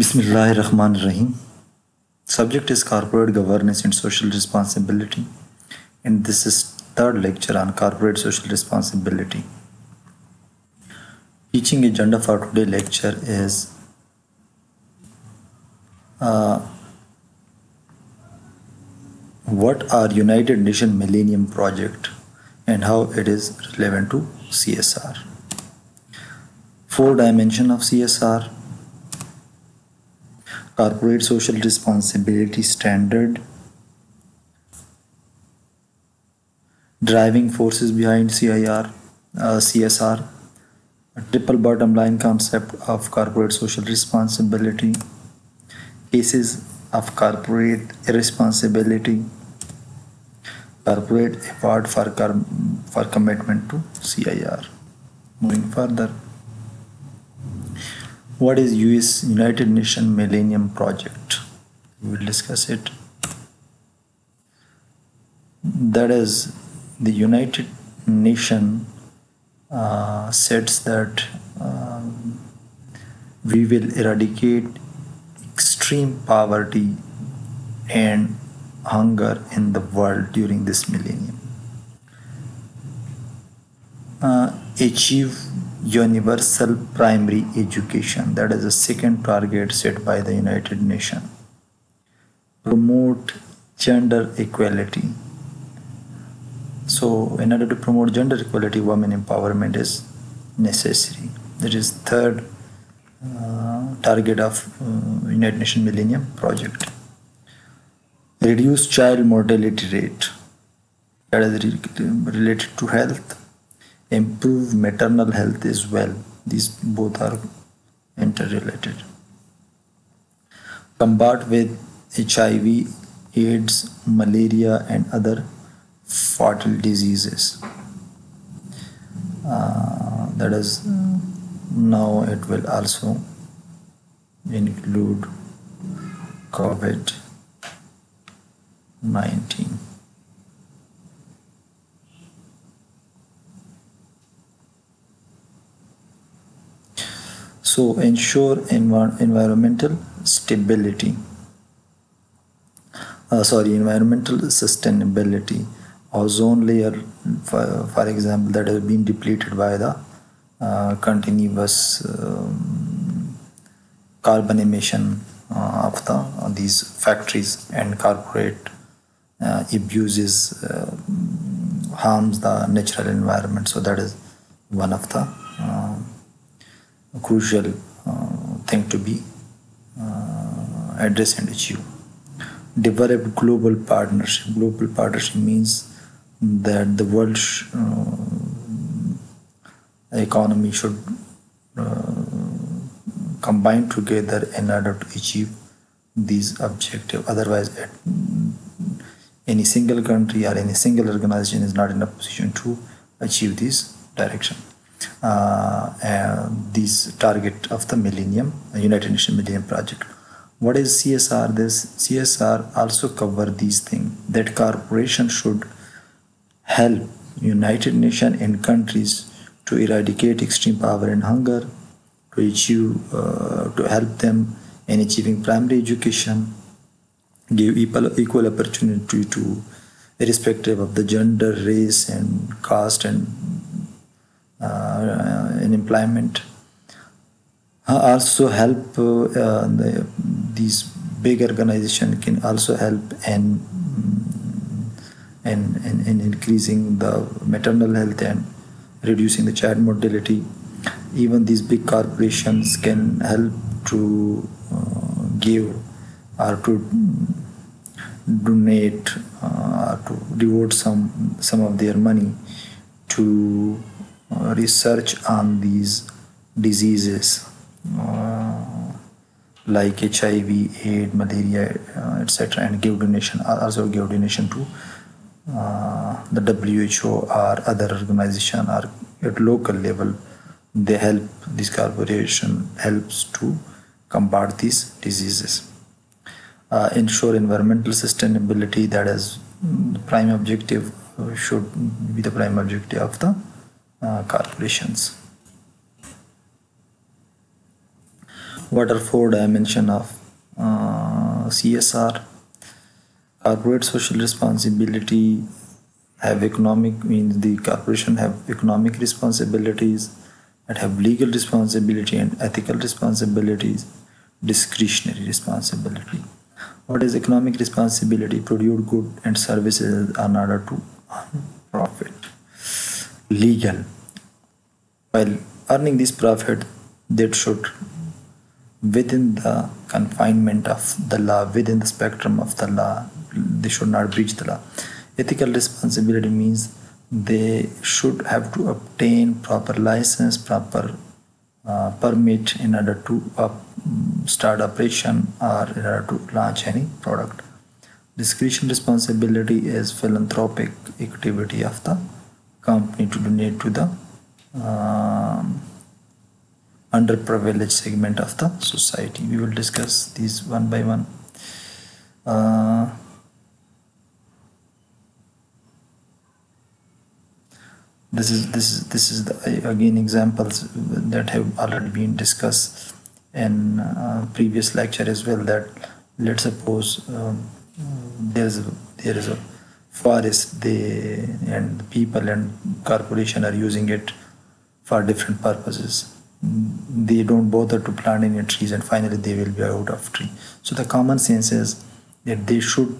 Bismillahirrahmanirrahim. Subject is corporate governance and social responsibility, and this is third lecture on corporate social responsibility. Teaching agenda for today lecture is what are United Nations Millennium Project and how it is relevant to CSR. 4 dimensions of CSR: corporate social responsibility standard, driving forces behind CSR, a triple bottom line concept of corporate social responsibility, cases of corporate irresponsibility, corporate effort for commitment to CIR. Moving further, what is United Nations Millennium Project? We will discuss it. That is, the United Nations sets that we will eradicate extreme poverty and hunger in the world during this millennium. Achieve universal primary education. That is the second target set by the United Nations. Promote gender equality. So in order to promote gender equality, women empowerment is necessary. That is third target of United Nations Millennium Project. Reduce child mortality rate. That is related to health. Improve maternal health as well. These both are interrelated. Combat with HIV, AIDS, malaria and other fatal diseases. That is, now it will also include COVID-19. So ensure environmental stability. Environmental sustainability. Ozone layer, for example, that has been depleted by the continuous carbon emission of these factories and corporate abuses harms the natural environment. So that is one of the crucial thing to be addressed and achieved. Develop global partnership. Global partnership means that the world economy should combine together in order to achieve these objectives. Otherwise, any single country or any single organization is not in a position to achieve this direction. This target of the Millennium, United Nations Millennium Project. What is CSR? This CSR also cover these things, that corporations should help United Nations and countries to eradicate extreme poverty and hunger, to achieve, to help them in achieving primary education, give equal opportunity to irrespective of the gender, race and caste and in employment. Also help these big organizations can also help in increasing the maternal health and reducing the child mortality. Even these big corporations can help to give or to donate to devote some of their money to research on these diseases like HIV, AIDS, malaria, etc., and give donation, also give donation to the WHO or other organization or at local level. They help, this corporation helps to combat these diseases. Ensure environmental sustainability. That is the prime objective, should be the prime objective of the corporations. What are four dimensions of CSR? Corporate social responsibility have economic, means the corporation have economic responsibilities, that have legal responsibility and ethical responsibilities, discretionary responsibility. What is economic responsibility? Produce goods and services in order to earn profit. Legal, while earning this profit, that should within the confinement of the law, within the spectrum of the law, they should not breach the law. Ethical responsibility means they should have to obtain proper license, proper permit in order to start operation or in order to launch any product. Discretion responsibility is philanthropic activity of the company to donate to the underprivileged segment of the society. We will discuss these one by one. This is the, again, examples that have already been discussed in previous lecture as well. That let's suppose there is a forest, they and people and corporation are using it for different purposes. They don't bother to plant any trees, and finally they will be out of tree. So the common sense is that they should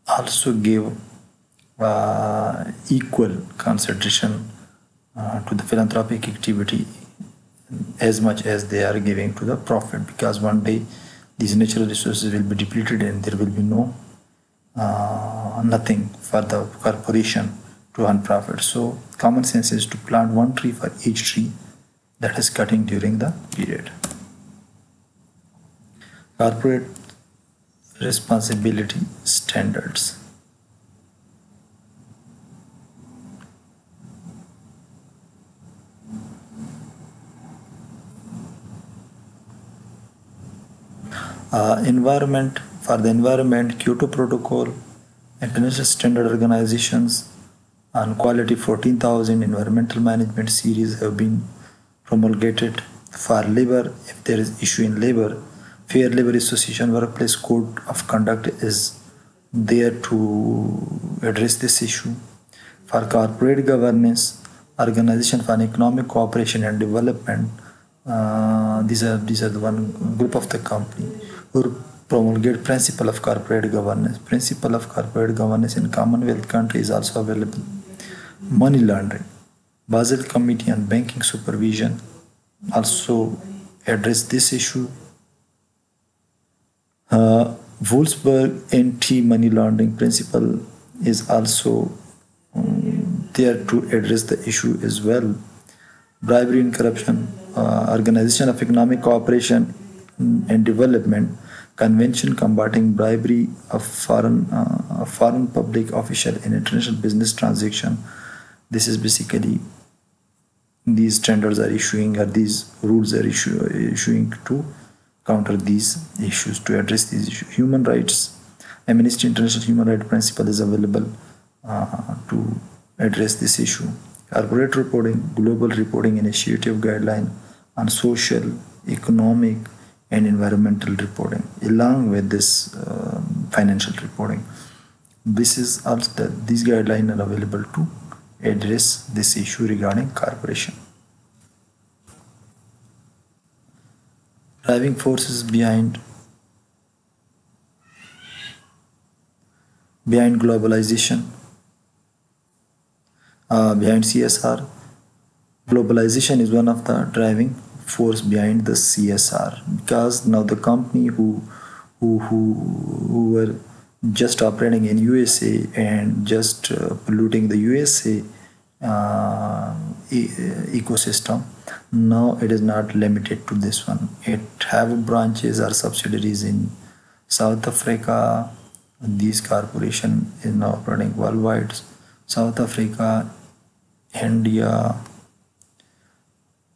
also give equal consideration to the philanthropic activity as much as they are giving to the profit, because one day these natural resources will be depleted and there will be nothing for the corporation to earn profit. So common sense is to plant one tree for each tree that is cutting during the period. Corporate responsibility standards. Environment, for the environment, Kyoto Protocol, International Standard Organizations on Quality 14,000 Environmental Management Series have been promulgated. For labor, if there is issue in labor, Fair Labor Association Workplace Code of Conduct is there to address this issue. For corporate governance, Organization for Economic Cooperation and Development, these are the one group of the company who promulgate principle of corporate governance. Principle of corporate governance in Commonwealth country is also available. Money laundering, Basel Committee on Banking Supervision also address this issue. Wolfsburg anti-money laundering principle is also there to address the issue as well. Bribery and corruption, Organization of Economic Cooperation and Development, Convention combating bribery of foreign public official in international business transaction. This is basically these standards are issuing, or these rules are issuing to counter these issues, to address these issues. Human rights, Amnesty International Human Rights Principle is available to address this issue. Corporate reporting, Global Reporting Initiative guideline on social, economic, and environmental reporting, along with this financial reporting. This is also these guidelines are available to address this issue regarding corporation. Driving forces behind globalization, behind CSR. Globalization is one of the driving force behind the CSR, because now the company who were just operating in USA and just polluting the USA ecosystem, now it is not limited to this one. It have branches or subsidiaries in South Africa. These corporation is now operating worldwide. South Africa, India,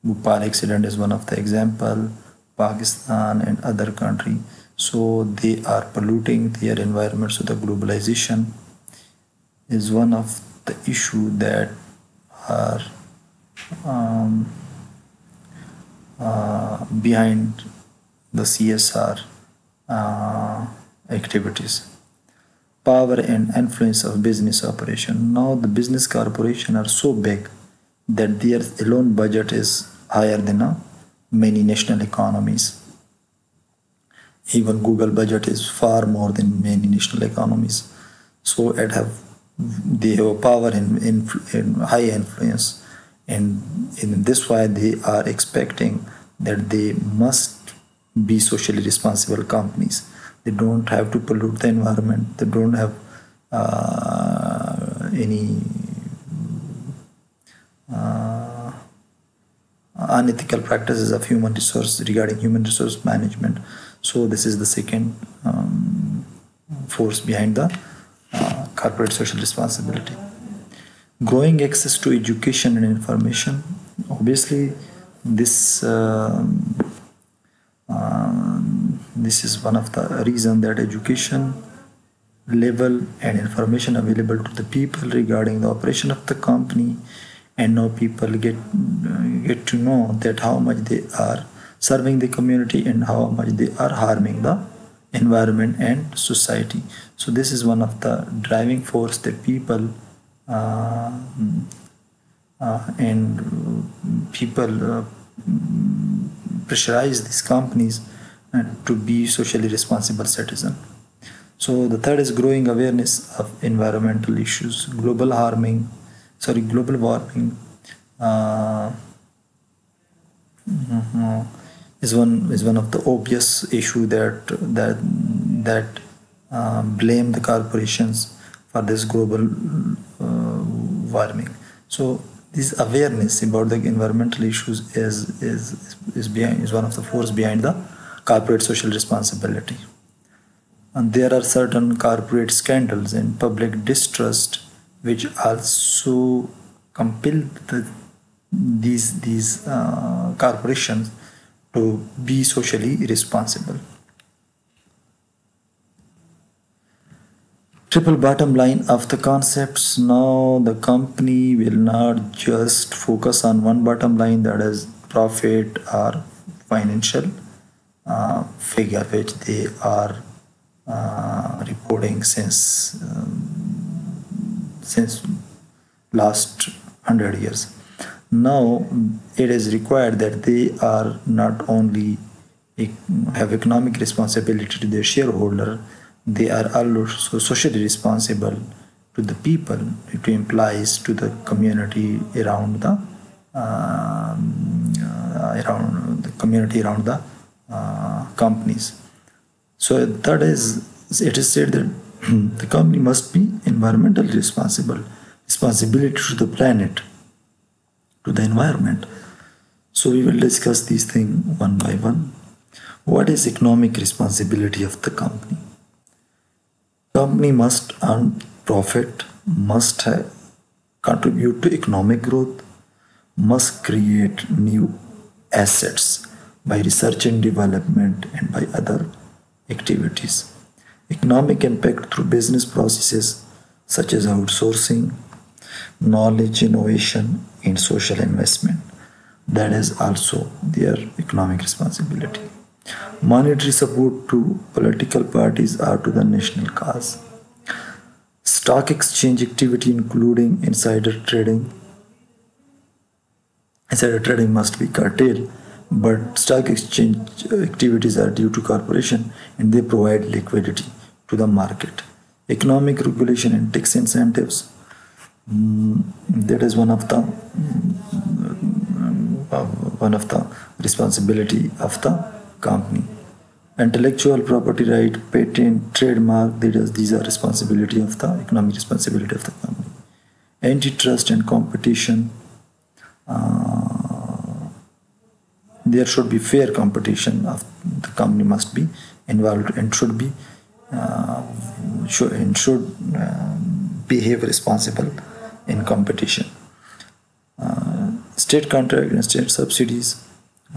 Bhopal accident is one of the example, Pakistan and other country. So they are polluting their environment. So the globalization is one of the issue that are behind the CSR activities. Power and influence of business operation. Now the business corporation are so big that their alone budget is higher than many national economies. Even Google budget is far more than many national economies. So they have a power in high influence, and in this way they are expecting that they must be socially responsible companies. They don't have to pollute the environment. They don't have any unethical practices of human resource regarding human resource management. So this is the second force behind the corporate social responsibility. Growing access to education and information. Obviously, this this is one of the reasons that education level and information available to the people regarding the operation of the company, and now people get to know that how much they are serving the community and how much they are harming the environment and society. So this is one of the driving force that people pressurize these companies to be socially responsible citizen. So the third is growing awareness of environmental issues. Global warming is one of the obvious issue that blame the corporations for this global warming. So this awareness about the environmental issues is one of the force behind the corporate social responsibility. And there are certain corporate scandals and public distrust which also compel these corporations to be socially responsible. Triple bottom line of the concepts. Now the company will not just focus on one bottom line, that is profit or financial figure which they are reporting since last 100 years. Now it is required that they are not only have economic responsibility to their shareholder, they are also socially responsible to the people, to employees, to the community around the companies. So third is, it is said that the company must be environmentally responsible, responsibility to the planet, to the environment. So we will discuss these things one by one. What is economic responsibility of the company? Company must earn profit, must contribute to economic growth, must create new assets by research and development and by other activities. Economic impact through business processes such as outsourcing, knowledge innovation, and social investment. That is also their economic responsibility. Monetary support to political parties or to the national cause. Stock exchange activity including insider trading. Insider trading must be curtailed, but stock exchange activities are due to corporation and they provide liquidity to the market. Economic regulation and tax incentives. That is one of the responsibility of the company. Intellectual property right, patent, trademark, these are responsibility of the economic responsibility of the company. Antitrust and competition. There should be fair competition. Of the company must be involved and should behave responsible in competition. State contract and state subsidies.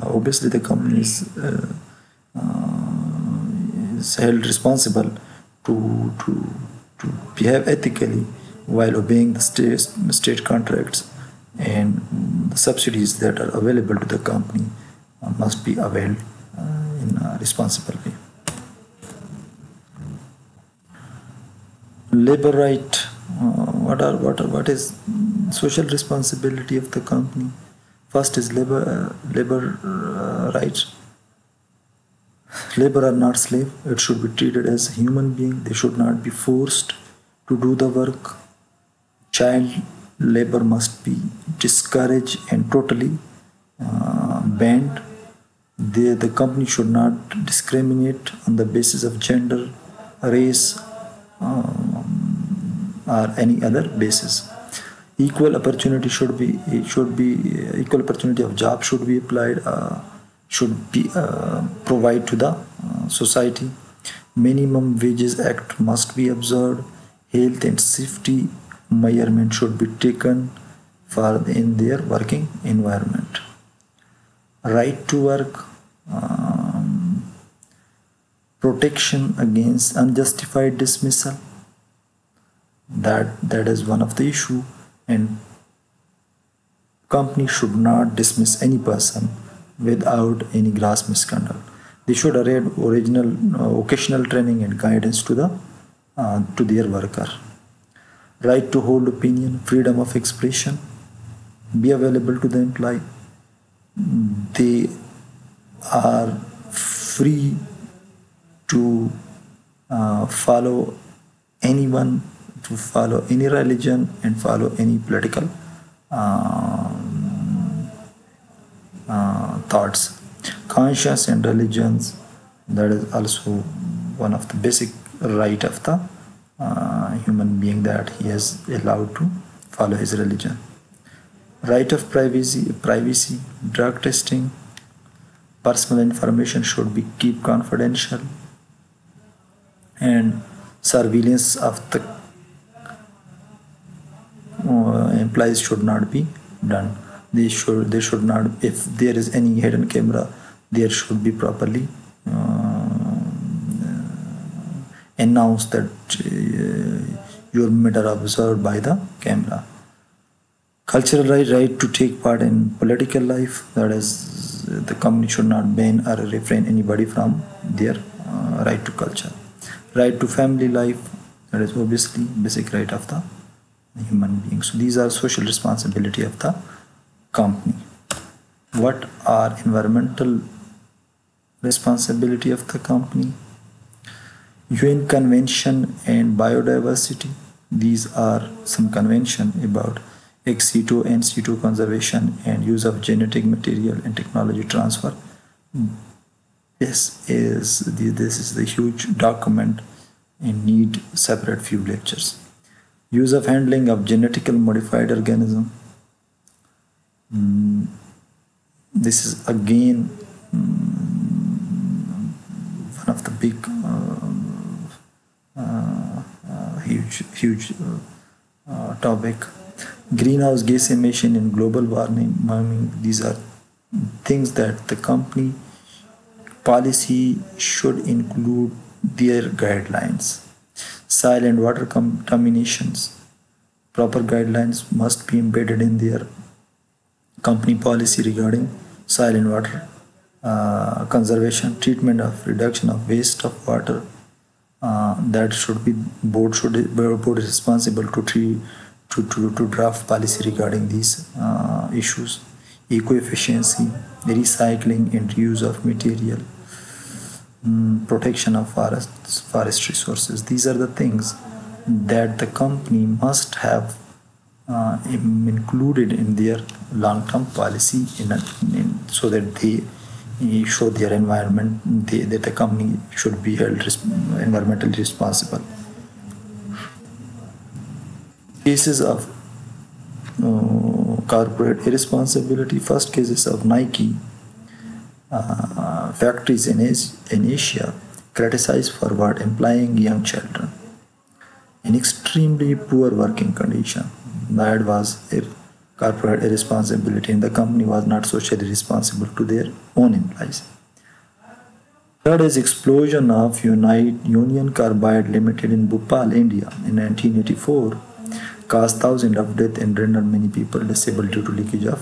Obviously, the company is held responsible to behave ethically while obeying the state contracts and the subsidies that are available to the company must be availed in a responsible way. Labor right. What is social responsibility of the company? First is labor rights. Labor are not slave. It should be treated as a human being. They should not be forced to do the work. Child labor must be discouraged and totally banned. The company should not discriminate on the basis of gender, race, or any other basis. Equal opportunity equal opportunity of job should be applied, should be provided to the society. Minimum Wages Act must be observed. Health and safety measurement should be taken for in their working environment. Right to work, protection against unjustified dismissal. That is one of the issue, and company should not dismiss any person without any gross misconduct. They should arrange occasional training and guidance to their worker. Right to hold opinion, freedom of expression, be available to the employee. They are free to follow anyone, to follow any religion and follow any political thoughts. Conscience and religions, that is also one of the basic right of the human being, that he is allowed to follow his religion. Right of privacy, drug testing, personal information should be kept confidential, and surveillance of the employees should not be done. They should not, if there is any hidden camera, there should be properly announced that your movement are observed by the camera. Cultural right to take part in political life, that is, the company should not ban or refrain anybody from their right to culture. Right to family life, that is obviously basic right of the human being. So these are social responsibility of the company. What are environmental responsibility of the company? UN Convention and Biodiversity. These are some convention about ex situ and situ conservation and use of genetic material and technology transfer. This is the huge document and need separate few lectures. Use of handling of genetically modified organism. This is again one of the big huge topic. Greenhouse gas emission and global warming, these are things that the company policy should include their guidelines. Soil and water contaminations, proper guidelines must be embedded in their company policy regarding soil and water conservation, treatment of reduction of waste of water. That should be board is responsible to draft policy regarding these issues. Eco-efficiency, recycling and reuse of material, protection of forest resources. These are the things that the company must have included in their long-term policy so that they show their environment, that the company should be held environmentally responsible. Cases of corporate irresponsibility. First, cases of Nike factories in Asia criticized for what employing young children in extremely poor working condition. That was corporate irresponsibility, and the company was not socially responsible to their own employees. Third is explosion of Union Carbide Limited in Bhopal, India in 1984, caused thousands of deaths and rendered many people disabled due to leakage of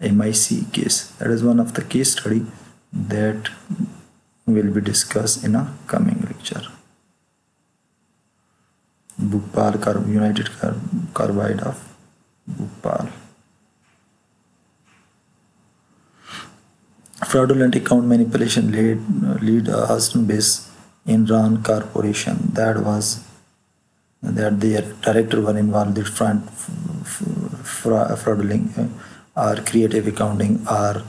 MIC case. That is one of the case study that will be discussed in a coming lecture. Bhopal United Carbide of Bhopal. Fraudulent account manipulation lead Houston-based Enron Corporation. That their director were involved in fraudulent or creative accounting or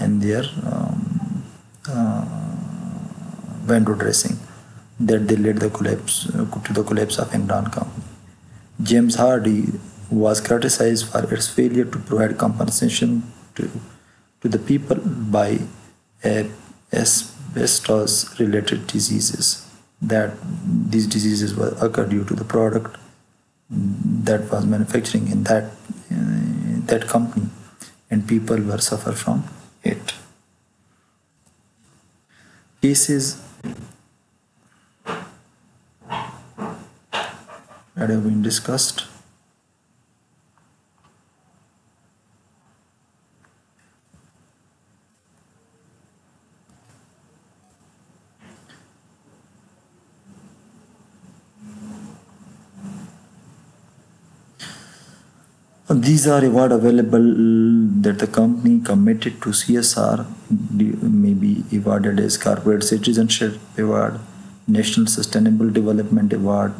in their window dressing, that they led the collapse to the collapse of Enron company. James Hardy was criticized for its failure to provide compensation to the people by asbestos related diseases, that these diseases were occurred due to the product that was manufacturing in that company, and people were suffer from it. Cases that have been discussed. These are awards available that the company committed to CSR may be awarded as Corporate Citizenship Award, National Sustainable Development Award,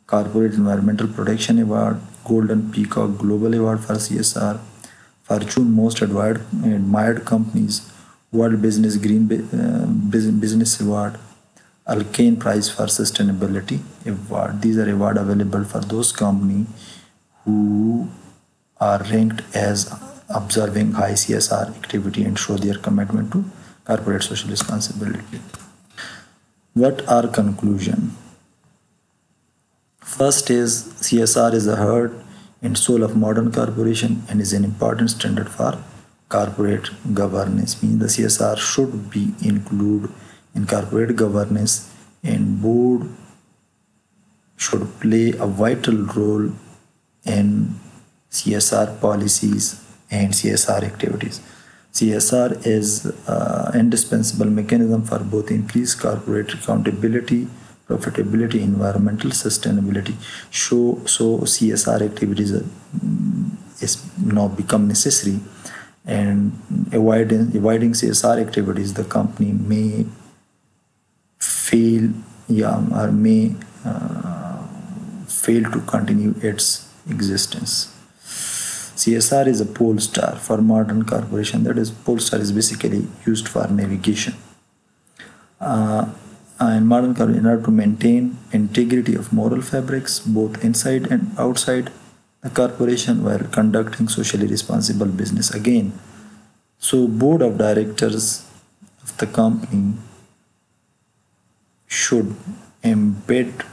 Corporate Environmental Protection Award, Golden Peacock Global Award for CSR, Fortune Most Admired Companies, World Business Green Business Award, Alkane Prize for Sustainability Award. These are awards available for those companies who are ranked as observing high CSR activity and show their commitment to corporate social responsibility. What are conclusion? First is CSR is the heart and soul of modern corporation and is an important standard for corporate governance. Means the CSR should be included in corporate governance, and board should play a vital role in CSR policies and CSR activities. CSR is an indispensable mechanism for both increased corporate accountability, profitability, environmental sustainability. So CSR activities is now become necessary, and avoiding CSR activities, the company may fail, or may fail to continue its existence. CSR is a pole star for modern corporation. That is, pole star is basically used for navigation. In modern corporation, in order to maintain integrity of moral fabrics both inside and outside the corporation while conducting socially responsible business. Again, so board of directors of the company should embed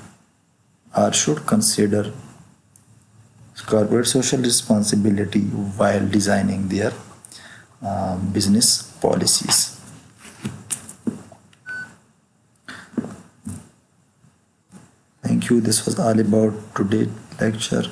or should consider corporate social responsibility while designing their business policies. Thank you. This was all about today's lecture.